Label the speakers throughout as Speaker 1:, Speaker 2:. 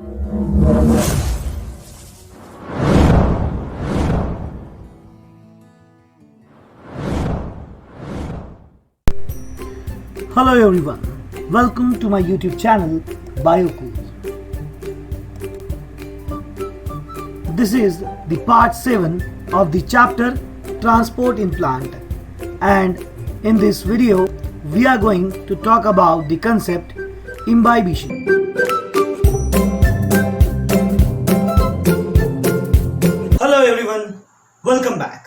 Speaker 1: Hello everyone, welcome to my YouTube channel BioCool. This is the part 7 of the chapter Transport in Plant, and in this video we are going to talk about the concept imbibition. Hello everyone, welcome back.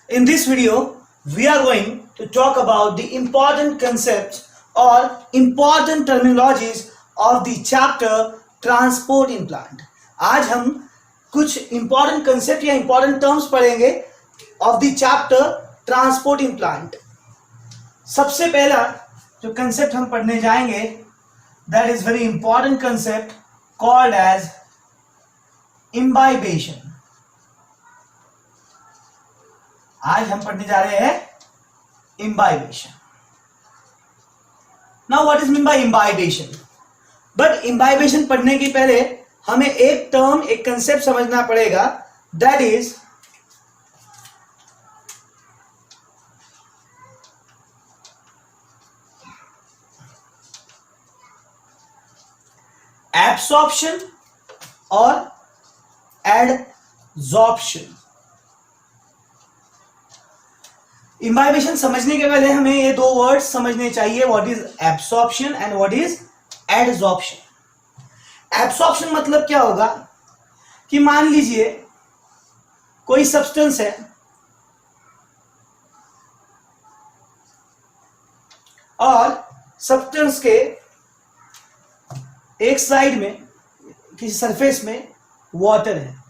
Speaker 1: In this video we are going to talk about the important concepts or important terminologies of the chapter Transport in Plant. आज हम कुछ important concept या important terms पढ़ेंगे of the chapter Transport in Plant. सबसे पहला जो concept हम पढ़ने जाएंगे, that is very important concept called as imbibition. आज हम पढ़ने जा रहे हैं imbibition. Now what is meant by imbibition? But imbibition पढ़ने के पहले हमें एक टर्म, एक कंसेप्ट समझना पड़ेगा, that is absorption और adsorption. इम्बाइबेशन समझने के पहले हमें ये दो वर्ड्स समझने चाहिए, what is absorption and what is adsorption. Absorption मतलब क्या होगा कि मान लीजिए कोई सब्सटेंस है और सब्सटेंस के एक साइड में किसी सरफेस में वाटर है.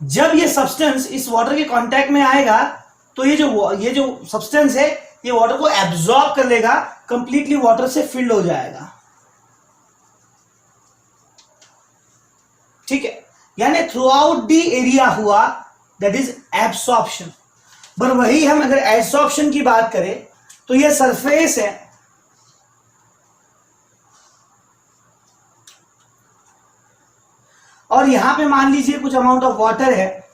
Speaker 1: जब ये सब्सटेंस इस वाटर के कांटेक्ट में आएगा तो ये जो सब्सटेंस है ये वाटर को एब्जॉर्ब कर लेगा, कंप्लीटली वाटर से फिल्ड हो जाएगा. ठीक है, यानी थ्रू आउट द एरिया हुआ, दैट इज एब्सॉर्प्शन. पर वही हम अगर एडसॉर्प्शन की बात करें तो ये सरफेस है और यहां पे मान लीजिए कुछ अमाउंट ऑफ वाटर है.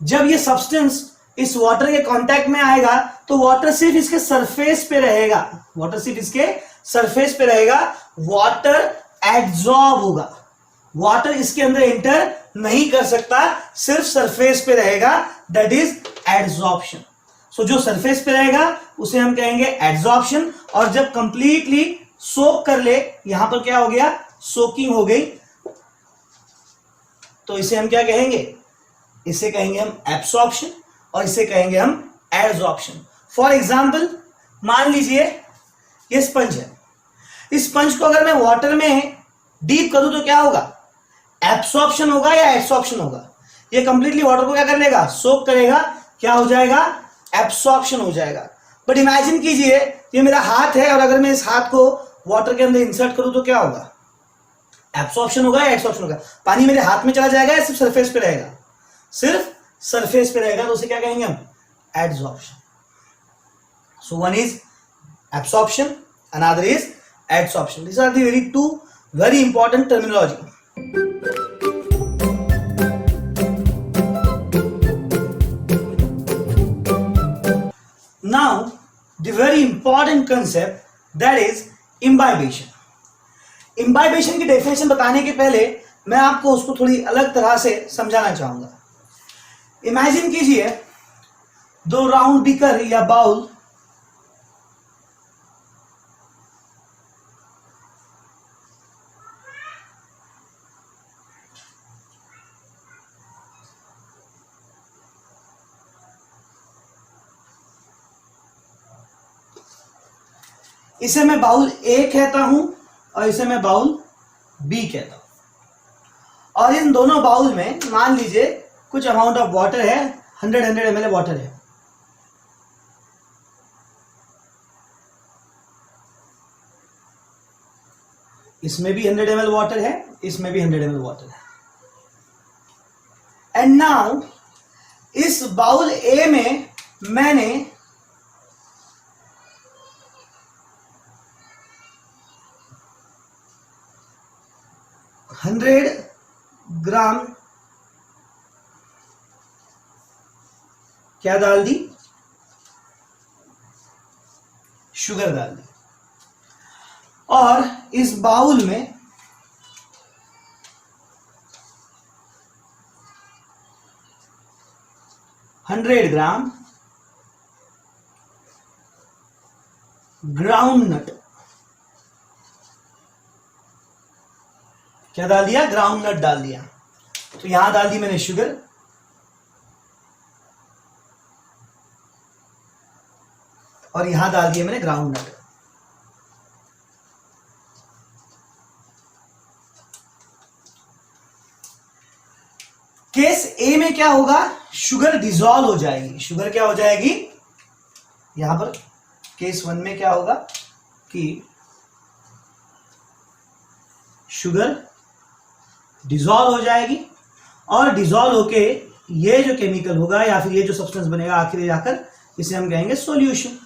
Speaker 1: जब ये सब्सटेंस इस वाटर के कांटेक्ट में आएगा तो वाटर सिर्फ इसके सरफेस पे रहेगा, वाटर एब्जॉर्ब होगा, वाटर इसके अंदर एंटर नहीं कर सकता, सिर्फ सरफेस पे रहेगा, दैट इज एडसॉर्प्शन. सो जो सरफेस पे रहेगा उसे हम कहेंगे एडसॉर्प्शन. और जब कंप्लीटली सोक कर ले, यहां पर क्या हो गया, सोकिंग हो गई, तो इसे हम क्या कहेंगे, इसे कहेंगे हम एब्सॉर्प्शन और इसे कहेंगे हम एडसॉर्प्शन. फॉर एग्जाम्पल मान लीजिए ये स्पंज है, इस स्पंज को अगर मैं वाटर में डीप करूं तो क्या होगा, एब्सॉर्प्शन होगा या एडसॉर्प्शन होगा. ये कंप्लीटली वाटर को क्या कर लेगा, सोक करेगा, क्या हो जाएगा, एब्सॉर्प्शन हो जाएगा. बट इमेजिन कीजिए ये मेरा हाथ है और अगर मैं इस हाथ को वाटर के अंदर इंसर्ट करूं तो क्या होगा, एब्सॉर्प्शन होगा या एडसॉर्प्शन होगा. पानी मेरे हाथ में चला जाएगा या सिर्फ सरफेस पे रहेगा, सिर्फ सरफेस पे रहेगा, तो उसे क्या कहेंगे हम, adsorption. So one is absorption, another is adsorption. This are the two very important terminology. Now the very important concept, that is imbibition. Imbibition की डेफिनेशन बताने के पहले मैं आपको उसको थोड़ी अलग तरह से समझाना चाहूंगा. इमेजिन कीजिए दो राउंड बीकर या बाउल, इसे मैं बाउल ए कहता हूं और इसे मैं बाउल बी कहता हूं. और इन दोनों बाउल में मान लीजिए कुछ अमाउंट ऑफ वाटर है, 100 ml वाटर है. इसमें भी 100 ml वाटर है, इसमें भी 100 ml वाटर है. एंड नाउ इस बाउल ए में मैंने 100 ग्राम क्या डाल दी, शुगर डाल दी, और इस बाउल में 100 ग्राम ग्राउंड नट, क्या डाल दिया, ग्राउंड नट डाल दिया। तो यहां डाल दी मैंने शुगर, और यहां डाल दिया मैंने ग्राउंड नट। केस ए में क्या होगा, शुगर डिसॉल्व हो जाएगी, शुगर क्या हो जाएगी, यहां पर केस 1 में क्या होगा कि शुगर डिसॉल्व हो जाएगी, और डिसॉल्व होके ये जो केमिकल होगा या फिर ये जो सब्सटेंस बनेगा आखिर जाकर इसे हम कहेंगे सॉल्यूशन।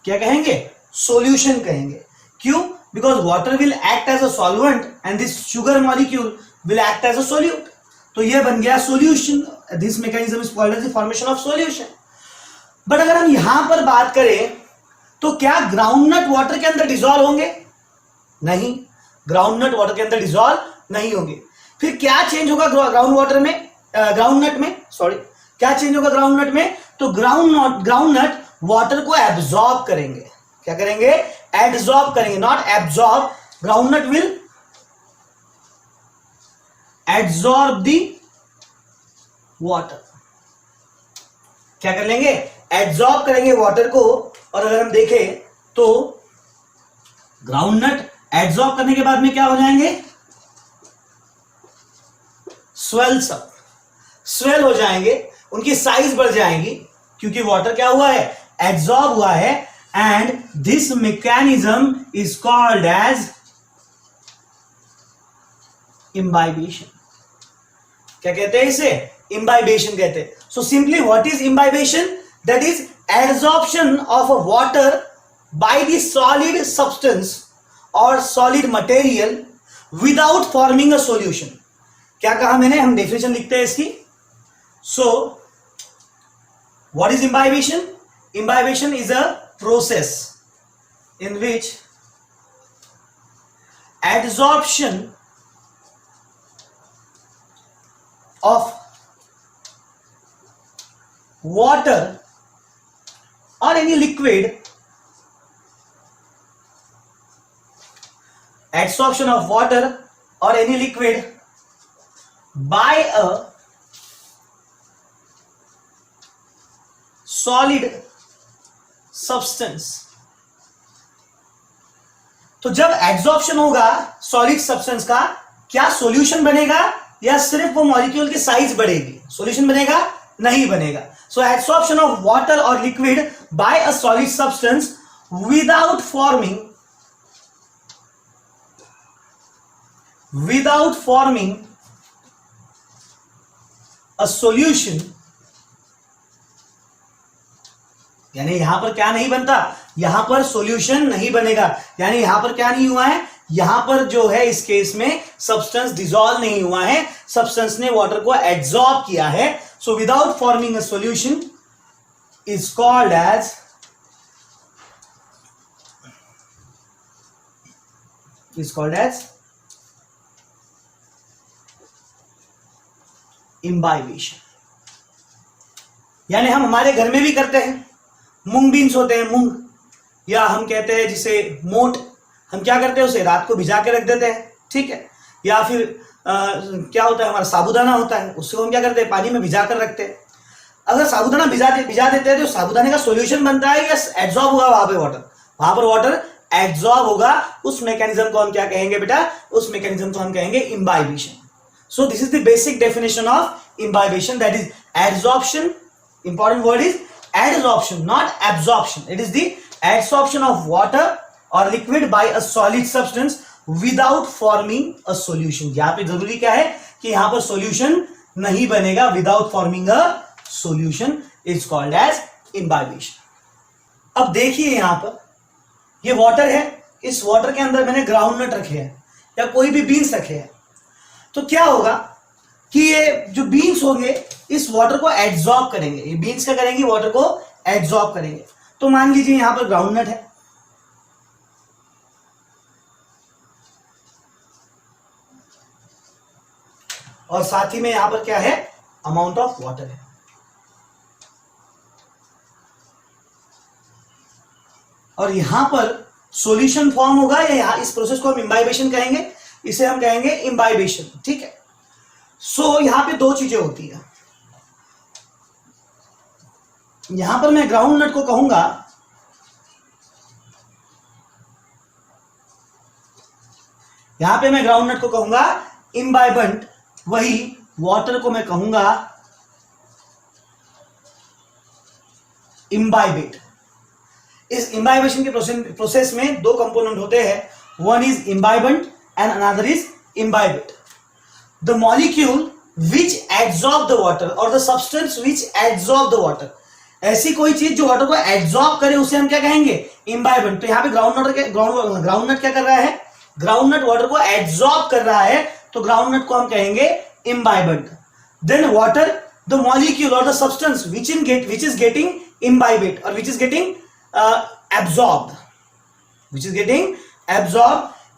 Speaker 1: क्या कहेंगे, सॉल्यूशन कहेंगे। क्यों, because water will act as a solvent and this sugar molecule will act as a solute. तो ये बन गया solution. This mechanism is called as the formation of solution. But अगर हम यहां पर बात करें तो क्या ग्राउंडनट वाटर के अंदर डिसॉल्व होंगे, नहीं, ग्राउंडनट वाटर के अंदर डिसॉल्व नहीं होंगे। फिर क्या चेंज होगा ग्राउंड वाटर में, ग्राउंडनट में, सॉरी, क्या चेंज होगा ग्राउंडनट में, तो ग्राउंडनट वाटर को एब्जॉर्ब करेंगे। क्या करेंगे, एब्जॉर्ब करेंगे, not absorb. Groundnut will absorb the water. क्या कर लेंगे, एब्जॉर्ब करेंगे वाटर को। और अगर हम देखें तो ग्राउंडनट एब्जॉर्ब करने के बाद में क्या हो जाएंगे, स्वेल्स अप, स्वेल हो जाएंगे, उनकी साइज बढ़ जाएगी, क्योंकि वाटर क्या हुआ है, एब्जॉर्ब हुआ है। And this mechanism is called as imbibition. क्या कहते हैं इसे, इम्बाइबेशन कहते हैं। So simply what is imbibition, that is absorption of a water by the solid substance और solid material without forming a solution. क्या कहा मैंने, हम डेफिनेशन लिखते हैं इसकी। So what is imbibition, imbibition is a process in which adsorption of water or any liquid, adsorption of water or any liquid by a solid substance। तो जब absorption होगा सॉलिड सब्सटेंस का, क्या सॉल्यूशन बनेगा या सिर्फ वो मॉलिक्यूल की साइज बढ़ेगी, सॉल्यूशन बनेगा, नहीं बनेगा। सो एब्जॉर्प्शन ऑफ वाटर और liquid bye a solid substance without forming a solution, यानी यहां पर क्या नहीं बनता, यहां पर सॉल्यूशन नहीं बनेगा। यानी यहां पर क्या नहीं हुआ है, यहां पर जो है इस केस में सब्सटेंस डिसॉल्व नहीं हुआ है, सब्सटेंस ने वाटर को एब्जॉर्ब किया है। So without forming a solution is called as imbibition. यानी हम हमारे घर में भी करते हैं, मूंग बीन्स होते हैं, मूंग, या हम कहते हैं जिसे मोट, हम क्या करते हैं उसे रात को भिजा के रख देते हैं, ठीक है। या फिर क्या होता है, हमारा साबूदाना होता है, उसको हम क्या करते हैं, पानी में भिजा कर रखते हैं। अगर साबूदाना भिजा देते हैं तो साबूदाने का सॉल्यूशन बनता है या एब्जॉर्ब होगा वहां पे वाटर, वहां पर वाटर एब्जॉर्ब होगा। उस मैकेनिज्म को हम क्या कहेंगे बेटा, उस मैकेनिज्म को हम कहेंगे imbibition. So this is the basic definition of imbibition, that is absorption. Important word is adsorption, not absorption. It is the adsorption of water or liquid by a solid substance without forming a solution. यहां पे जरूरी क्या है कि यहां पर solution नहीं बनेगा, without forming a solution is called as imbibition. अब देखिए यहां पर ये वाटर है, इस वाटर के अंदर मैंने ग्राउंडनट रखे हैं। या कोई भी बीन्स रखे हैं, तो क्या होगा कि ये जो बीन्स होंगे इस वाटर को एब्जॉर्ब करेंगे। ये बीन्स क्या करेंगे? वाटर को एब्जॉर्ब करेंगे। तो मान लीजिए यहां पर ग्राउंडनट है, और साथ ही में यहां पर क्या है? अमाउंट ऑफ वाटर है। और यहां पर सॉल्यूशन फॉर्म होगा, या यहां इस प्रोसेस को हम इम्बाइबेशन कहेंगे, इसे हम कहेंगे इम्बाइबेशन, ठीक है। सो यहां पे दो चीजें होती है। यहां पर मैं ग्राउंड नट को कहूंगा इम्बाइबेंट, वही वाटर को मैं कहूंगा इम्बाइबेट। इस इम्बाइबेशन के प्रोसेस में दो कंपोनेंट होते हैं, one is imbibant and another is imbibate. The molecule which absorb the water और the substance which absorb the water, ऐसी कोई चीज जो वाटर को एब्जॉर्ब करे उसे हम क्या कहेंगे? इम्बाइबेंट। तो यहां पे ग्राउंडनट क्या कर रहा है? ग्राउंडनट वाटर को एब्जॉर्ब कर रहा है, तो ग्राउंडनट को हम कहेंगे imbibant. Then water, the molecule और the substance which is getting imbibate और विच इज गेटिंग absorbed,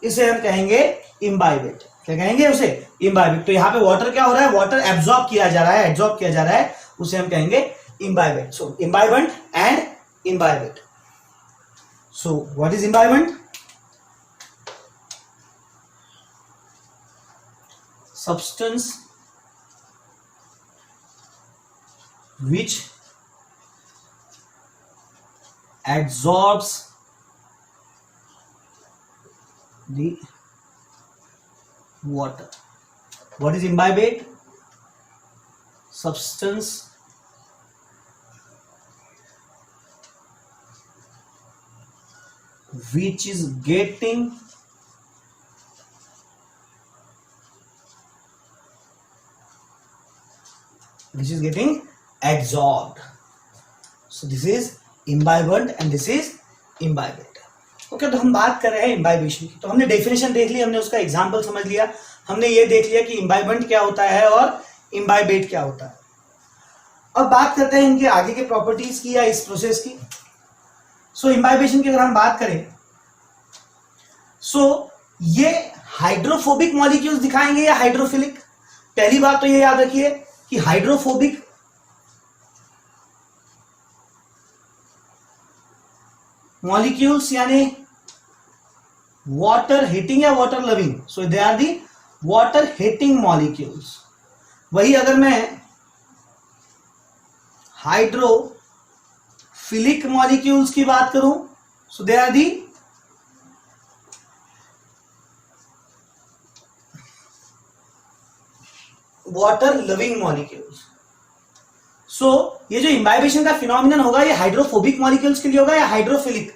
Speaker 1: इसे हम कहेंगे इम्बाइबेट। क्या कहेंगे उसे? इम्बाइबेट। तो यहां पे वाटर क्या हो रहा है? वाटर एब्जॉर्ब किया जा रहा है, उसे हम कहेंगे imbibate. So imbibant and imbibate. So what is imbibant? Substance which absorbs the water. What is imbibate? Substance which is getting absorbed. So this is imbibant and this is imbibate. Okay, तो हम बात कर रहे हैं imbibition की। तो हमने definition देख ली, हमने उसका एग्जांपल समझ लिया, हमने ये देख लिया कि इम्बाइबेंट क्या होता है और इम्बाइबेट क्या होता है। अब बात करते हैं इनके आगे के प्रॉपर्टीज की या इस प्रोसेस की। सो इम्बाइबेशन की अगर हम बात करें, सो ये हाइड्रोफोबिक मॉलिक्यूल्स दिखाएंगे या हाइड्रोफिलिक? पहली बात तो ये याद रखिए कि हाइड्रोफोबिक मॉलिक्यूल्स यानी वाटर हिटिंग या water loving, so they are the water hating molecules. वही अगर मैं हाइड्रोफिलिक मॉलिक्यूल्स की बात करूं, so they are the water loving molecules. So ये जो इम्बाइबेशन का फिनोमिनन होगा, ये हाइड्रोफोबिक मॉलिक्यूल्स के लिए होगा या हाइड्रोफिलिक?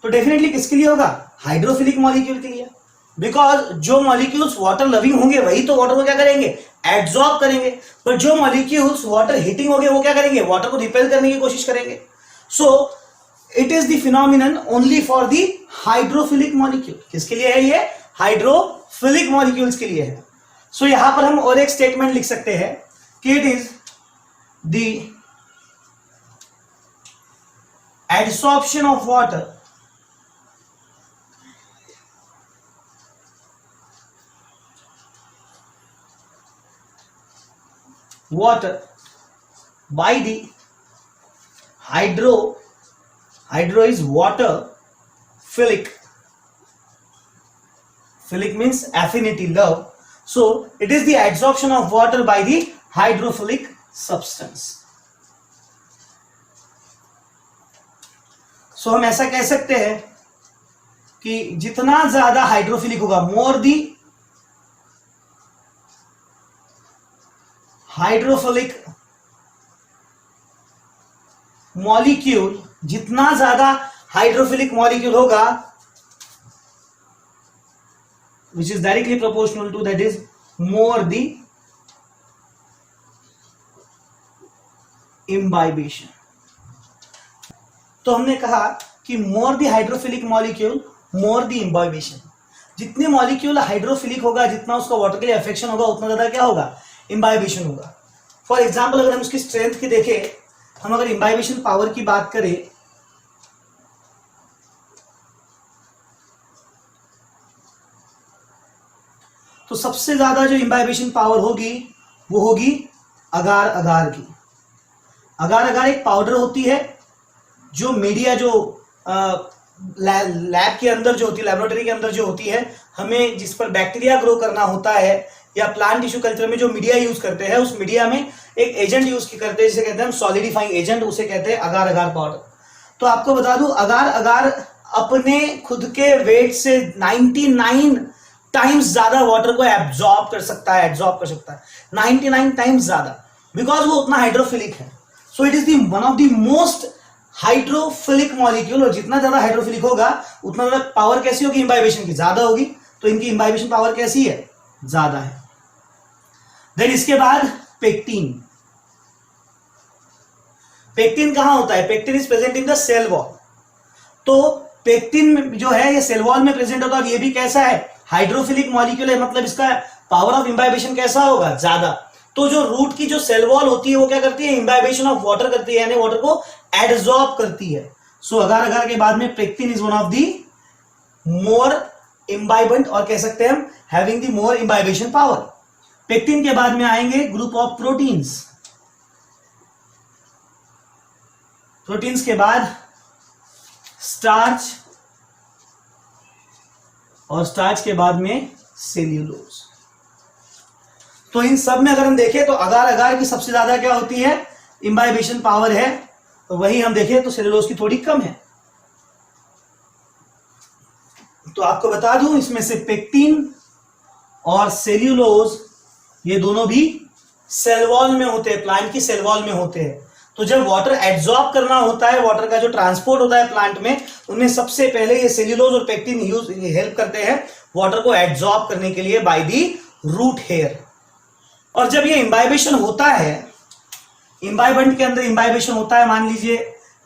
Speaker 1: तो डेफिनेटली किसके लिए होगा? हाइड्रोफिलिक मॉलिक्यूल के लिए, बिकॉज जो मॉलिक्यूल्स वाटर लविंग होंगे वही तो वाटर को क्या करेंगे? एब्जॉर्ब करेंगे। पर जो मॉलिक्यूल्स वाटर हीटिंग होंगे वो क्या करेंगे? वाटर को रिपेल करने की कोशिश करेंगे। So it is the phenomenon only for the hydrophilic molecule. किसके लिए है ये? हाइड्रोफिलिक मॉलिक्यूल्स के लिए है। सो यहां पर हम और एक स्टेटमेंट लिख सकते हैं कि it is the adsorption of water by the hydro is water philic means affinity, love. So it is the adsorption of water by the hydrophilic substance. So हम ऐसा कह सकते हैं कि जितना ज्यादा हाइड्रोफिलिक होगा, मोर दी हाइड्रोफिलिक मॉलिक्यूल, जितना ज्यादा हाइड्रोफिलिक मॉलिक्यूल होगा, which is directly proportional to, that is more the imbibation. तो हमने कहा कि more the hydrophilic molecule more the imbibation। जितने मॉलिक्यूल हाइड्रोफिलिक होगा, जितना उसका वाटर के लिए अफेक्शन होगा, उतना ज्यादा क्या होगा, इम्बाइबेशन होगा। फॉर एग्जाम्पल अगर हम उसकी स्ट्रेंथ की देखें, हम अगर इम्बाइबेशन पावर की बात करें, तो सबसे ज्यादा जो इम्बाइबेशन पावर होगी वो होगी अगार अगार की। अगार अगार एक पाउडर होती है जो मीडिया जो लैब के अंदर जो होती है, लेबोरेटरी के अंदर जो होती है, हमें जिस पर बैक्टीरिया ग्रो करना होता है या प्लांट टिश्यू कल्चर में जो मीडिया यूज करते हैं, उस मीडिया में एक एजेंट यूज करते हैं जिसे कहते हैं सॉलिडिफाइंग एजेंट, उसे कहते हैं अगार अगार पाउडर। तो आपको बता दूं, अगार अगार अपने खुद के वेट से 99 टाइम्स ज्यादा वाटर को एब्जॉर्ब कर सकता है, 99 टाइम्स ज्यादा, बिकॉज वो उतना हाइड्रोफिलिक है। So it is the one of the most hydrophilic molecule, और जितना ज्यादा हाइड्रोफिलिक होगा उतना ज्यादा पावर कैसी होगी, इंबाइबेशन की ज्यादा होगी। तो इनकी इंबाइबेशन पावर कैसी है, ज्यादा है। देन इसके बाद पेक्टिन। पेक्टिन कहां होता है, pectin is present in the cell wall. तो पेक्टिन जो है ये सेल वॉल में प्रेजेंट होता है, और ये भी कैसा है, हाइड्रोफिलिक मॉलिक्यूल है, मतलब इसका पावर ऑफ इंबाइबेशन कैसा होगा, ज्यादा। तो जो रूट की जो सेल वॉल होती है वो क्या करती है, इंबाइबेशन ऑफ वाटर करती है, यानी वाटर को एडजॉर्ब करती है। सो अगार अगार के बाद में pectin is one of the more imbibant, और कह सकते हैं हम having the more imbibition power. Pectin के बाद में आएंगे ग्रुप ऑफ प्रोटीन्स। प्रोटीन्स के बाद स्टार्च, और स्टार्च के बाद में सेल्यूलोज। तो इन सब में अगर हम देखें तो अगार अगार की सबसे ज्यादा क्या होती है, इम्बाइबेशन पावर है, तो वही हम देखें तो सेल्यूलोज की थोड़ी कम है। तो आपको बता दूं, इसमें से पेक्टिन और सेल्यूलोज ये दोनों भी सेल वॉल में होते हैं, प्लांट की सेल वॉल में होते हैं। तो जब वाटर एब्जॉर्ब करना होता है, वाटर का जो ट्रांसपोर्ट होता है प्लांट में, उनमें सबसे पहले ये सेल्यूलोज और पेक्टिन हेल्प करते हैं वाटर को एब्जॉर्ब करने के लिए बाय दी रूट हेयर। और जब ये इम्बाइबेशन होता है, इम्बाइबेंट के अंदर इम्बाइबेशन होता है, मान लीजिए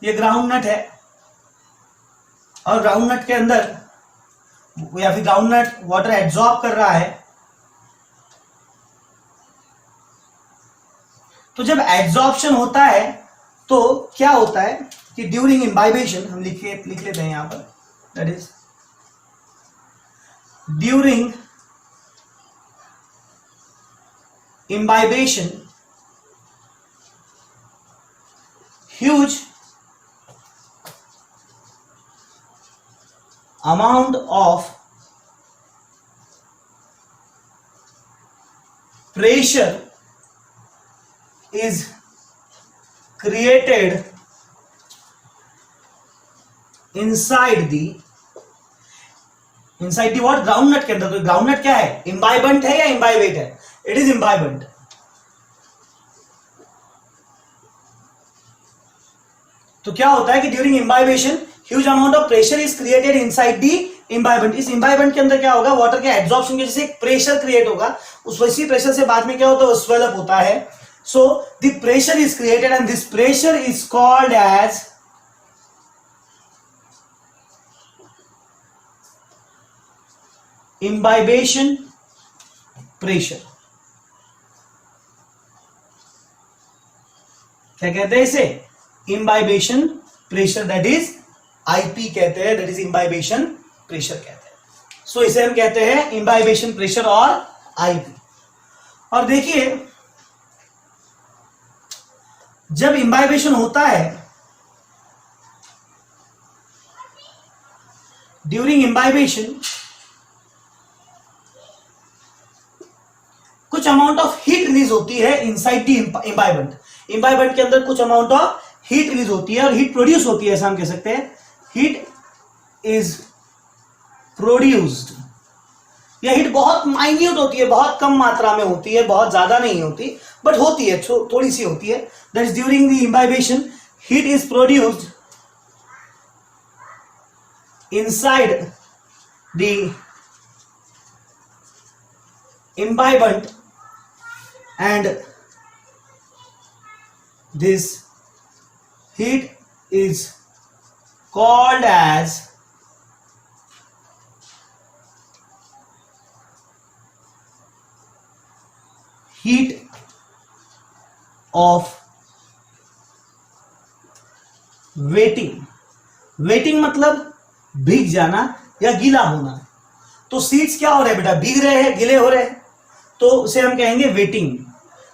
Speaker 1: ये ग्राउंड नट है, और ग्राउंड नट के अंदर या फिर ग्राउंड नट वाटर एब्जॉर्ब कर रहा है, तो जब एब्जॉर्प्शन होता है तो क्या होता है कि ड्यूरिंग इम्बाइबेशन, हम लिख लेते हैं यहां पर, that is during imbibition huge amount of pressure is created inside the what, ground nut के अंदर। तो ग्राउंड नट क्या है, इम्बाइबेंट है या इम्बाइबेट है, इट इज इम्बाइबेंट। तो क्या होता है कि during imbibition huge amount of pressure is created inside the imbibant. इस इम्बाइबेंट के अंदर क्या होगा, वाटर के एब्जॉर्प्शन के जैसे एक प्रेशर क्रिएट होगा, उस वैसी प्रेशर से बाद में क्या होता है, स्वेल अप होता है। So the pressure is created and this pressure is called as imbibition pressure. क्या कहते हैं इसे, imbibition pressure, that is IP कहते हैं, दैट इज इम्बाइबेशन प्रेशर कहते हैं। सो इसे हम कहते हैं इम्बाइबेशन प्रेशर और आईपी। और देखिए जब इम्बाइबेशन होता है, ड्यूरिंग इम्बाइबेशन कुछ अमाउंट ऑफ हीट रिलीज होती है इनसाइड दी इम्बाइबेंट। इम्बाइबेंट के अंदर कुछ अमाउंट ऑफ हीट रिलीज होती है और हीट प्रोड्यूस होती है, ऐसा हम कह सकते हैं, हीट इज प्रोड्यूस्ड। यह हीट बहुत माइन्यूट होती है, बहुत कम मात्रा में होती है, बहुत ज्यादा नहीं होती, बट होती है, थोड़ी सी होती है। That is during the imbibition heat is produced inside the imbibant and this heat is called as heat of waiting. Waiting मतलब भीग जाना या गीला होना। तो सीड्स क्या हो रहे हैं बेटा, भीग रहे हैं, गीले हो रहे हैं, तो उसे हम कहेंगे वेटिंग।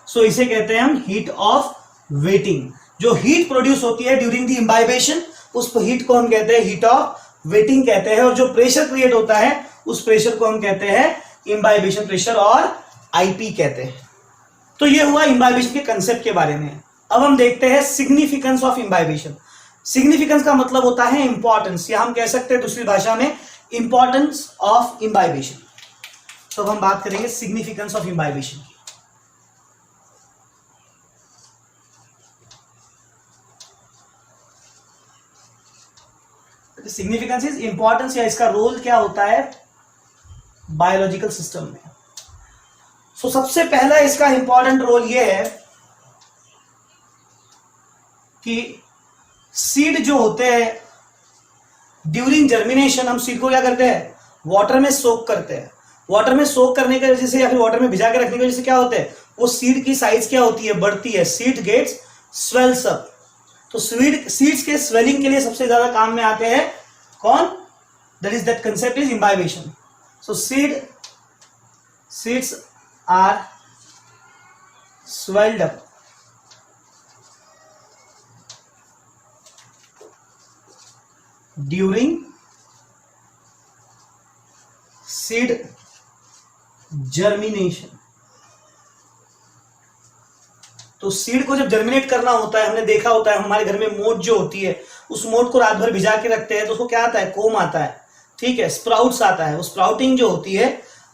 Speaker 1: सो इसे कहते हैं हम हीट ऑफ वेटिंग। जो हीट प्रोड्यूस होती है ड्यूरिंग द इम्बाइबेशन, उस हीट को हम कहते हैं हीट ऑफ वेटिंग कहते हैं। और जो प्रेशर क्रिएट होता है उस प्रेशर को हम कहते हैं इम्बाइबेशन प्रेशर और आईपी कहते हैं। तो ये हुआ इम्बाइबेशन के कंसेप्ट के बारे में। अब हम देखते हैं सिग्निफिकेंस ऑफ इम्बाइबेशन। सिग्निफिकेंस का मतलब होता है इंपॉर्टेंस, या हम कह सकते हैं दूसरी भाषा में इंपॉर्टेंस ऑफ इम्बाइबेशन। तो हम बात करेंगे सिग्निफिकेंस ऑफ इम्बाइबेशन की। सिग्निफिकेंस इज इंपॉर्टेंस, या इसका रोल क्या होता है बायोलॉजिकल सिस्टम में। सो सबसे पहला इसका इंपॉर्टेंट रोल यह है कि सीड जो होते हैं ड्यूरिंग जर्मिनेशन, हम सीड को क्या करते हैं, वाटर में सोक करते हैं। वाटर में सोक करने की वजह से या फिर वाटर में भिजा के रखने की वजह से क्या होता है, वो सीड की साइज क्या होती है, बढ़ती है। Seed gets swells up. तो सीड्स के स्वेलिंग के लिए सबसे ज्यादा काम में आते हैं कौन, that concept is imbibition. So seeds are swelled up during seed germination. तो सीड को जब जर्मिनेट करना होता है, हमने देखा होता है हमारे घर में मोट जो होती है, उस मोट को रात भर भिजा के रखते हैं तो उसको क्या आता है, कोम आता है, ठीक है, स्प्राउट्स आता है। वो स्प्राउटिंग जो होती है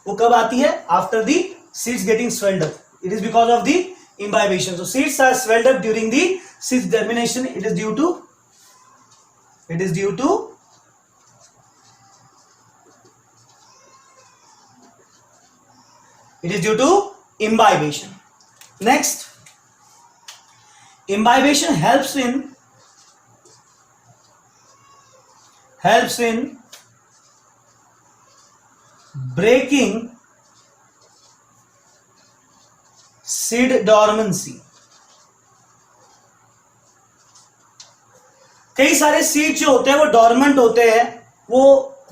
Speaker 1: वो कब आती है, after the seeds getting swelled up. It is because of the imbibition. So seeds are swelled up during the seeds germination. It is due to imbibation. Next, imbibation helps in breaking seed dormancy. कई सारे seed जो होते हैं वो dormant होते हैं, वो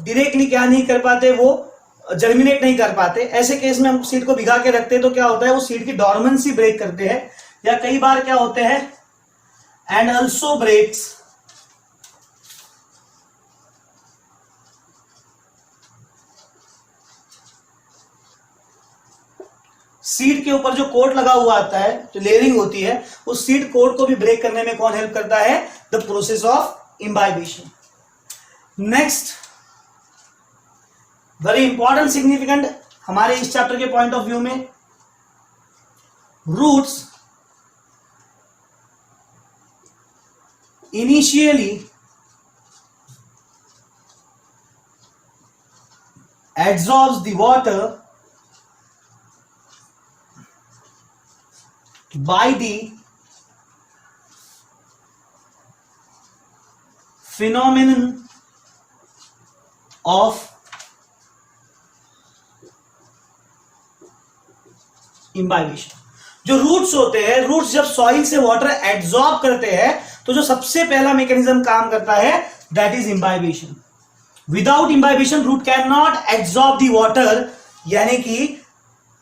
Speaker 1: directly क्या नहीं कर पाते, वो जर्मिनेट नहीं कर पाते। ऐसे केस में हम सीड को भिगा के रखते हैं तो क्या होता है, वो सीड की डॉर्मेंसी ब्रेक करते हैं। या कई बार क्या होते हैं, एंड ऑल्सो ब्रेक्स सीड के ऊपर जो कोट लगा हुआ आता है, जो लेयरिंग होती है, उस सीड कोट को भी ब्रेक करने में कौन हेल्प करता है, the process of imbibition. Next, very important significant हमारे इस चैप्टर के पॉइंट ऑफ व्यू में, roots initially absorbs the water by the phenomenon of imbibition. जो रूट्स होते हैं, रूट्स जब सॉइल से वाटर एब्जॉर्ब करते हैं तो जो सबसे पहला मैकेनिज्म काम करता है that is imbibition. Without imbibition root can not absorb the water, यानी कि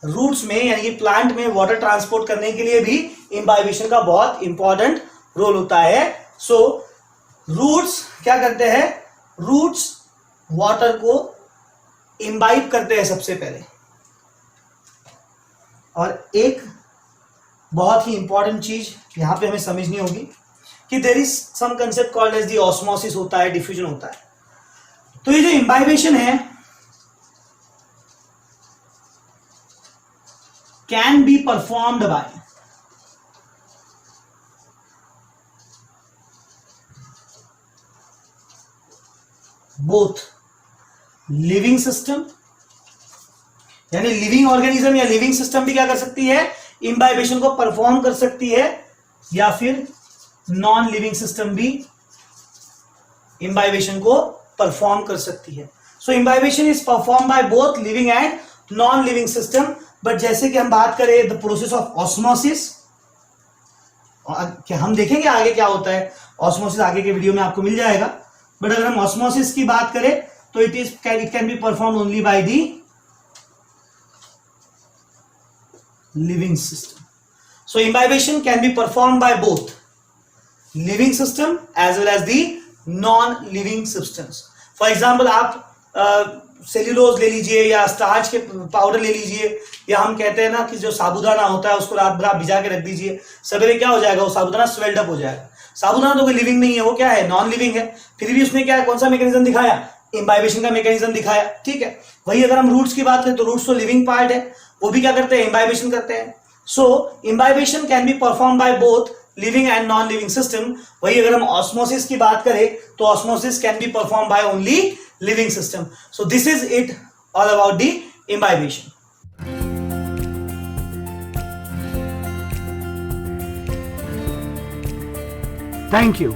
Speaker 1: रूट्स में यानी कि प्लांट में वाटर ट्रांसपोर्ट करने के लिए भी इम्बाइबेशन का बहुत इंपॉर्टेंट रोल होता है। सो रूट्स क्या करते हैं, रूट्स वाटर को इम्बाइब करते हैं सबसे पहले। और एक बहुत ही इंपॉर्टेंट चीज यहां पे हमें समझनी होगी कि there is some concept called as the osmosis होता है, डिफ्यूजन होता है। तो ये जो इम्बाइबेशन है can be performed by both living system, यानी लिविंग ऑर्गेनिज्म या लिविंग सिस्टम भी क्या कर सकती है, इम्बाइबेशन को परफॉर्म कर सकती है, या फिर नॉन लिविंग सिस्टम भी इम्बाइबेशन को परफॉर्म कर सकती है। So imbibition is perform by both living and non living system but जैसे कि हम बात करें द प्रोसेस ऑफ ऑस्मोसिस, क्या हम देखेंगे आगे क्या होता है ऑस्मोसिस, आगे के वीडियो में आपको मिल जाएगा। बट अगर हम ऑस्मोसिस की बात करें तो it can be perform only by the living system. So imbibition can be perform by both living system as well as the non living substance. For example आप सेल्यूलोज ले लीजिए या स्टार्च के पाउडर ले लीजिए, या हम कहते हैं ना कि जो साबूदाना होता है उसको रात भर आप भिजा के रख दीजिए, सवेरे क्या हो जाएगा, वो साबूदाना स्वेल्ड अप हो जाएगा। साबूदाना तो कोई लिविंग नहीं है, वो क्या है, नॉन लिविंग है, फिर भी उसने क्या है, कौन सा मैकेनिज्म दिखाया, इम्बाइबेशन का मैकेनिज्म दिखाया, ठीक है। वही अगर हम रूट्स की बात करें तो रूट्स तो लिविंग पार्ट है, वो भी क्या करते हैं, इम्बाइबेशन करते हैं। So imbibition can be perform by both living and non living system. वही अगर हम ऑस्मोसिस की बात करें तो osmosis can be perform by only living system. So this is it all about the imbibition. Thank you.